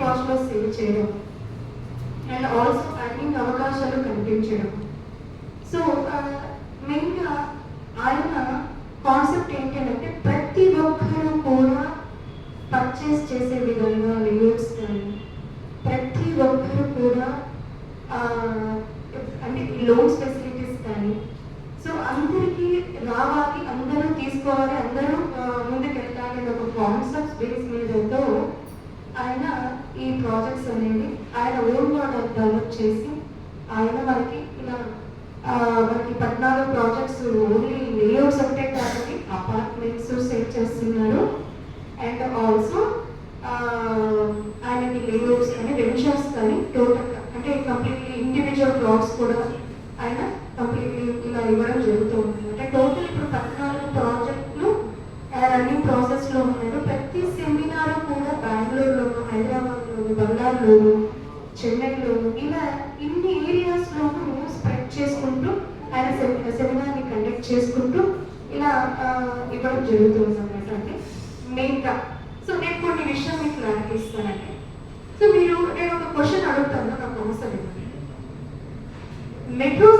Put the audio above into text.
కాస్ట్లో సేవ్ చేయడం and also earning అవకాశాలు కల్పించడం. సో మెయిన్గా ఆయన కాన్సెప్ట్ ఏంటంటే ప్రతి ఒక్కరూ కూడా పర్చేస్ చేసే విధంగా లేఅవుట్స్ కానీ, ప్రతి ఒక్కరూ కూడా అంటే లోన్స్ ఫెసిలిటీస్ కానీ, సో అందరికీ రావాలి, అందరూ తీసుకోవాలి, అందరూ ముందుకు వెళ్ళాలి అనే ఒక కాన్సెప్ట్ బేస్ మీదతో ఆయన ఈ ప్రాజెక్ట్స్ అనేవి ఆయన ఓన్ మోడల్ డెవలప్ చేసి ఆయన మనకి ఇలా మనకి 14 ప్రాజెక్ట్స్ ఓన్లీ లేఅవుట్స్ ఒకటే కాబట్టి అపార్ట్మెంట్స్ సెట్ చేస్తున్నారు. అండ్ ఆల్సో ఆయనకి లేఅవుట్స్ కానీ వెంచర్స్ కానీ టోటల్గా అంటే కంప్లీట్లీ ఇండివిజువల్ ప్లాట్స్ కూడా ఆయన కంప్లీట్లీ ఇలా ఇవ్వడం జరుగుతూ ఉంటుంది. అంటే టోటల్ ఇప్పుడు 14 ప్రాజెక్టులు రన్నింగ్ ప్రాసెస్లో ఉన్నారు. ప్రతి సెమినార్ కూడా బెంగళూరులోను, హైదరాబాద్లోను, బళ్ళారిలోను, చెన్నైలోను ఇలా ఇన్ని ఏరియాస్లోనూ స్ప్రెడ్ చేసుకుంటూ ఆయన సెమినార్ని కండక్ట్ చేసుకుంటూ ఇలా ఇవ్వడం జరుగుతుంది అన్నమాట. అంటే మెయిన్గా సో నేను కొన్ని విషయాలు మీకు క్లారిటీ ఇస్తానండి. సో నేను ఒక క్వశ్చన్ అడుగుతాను, నాకు అవసరం. మెట్రో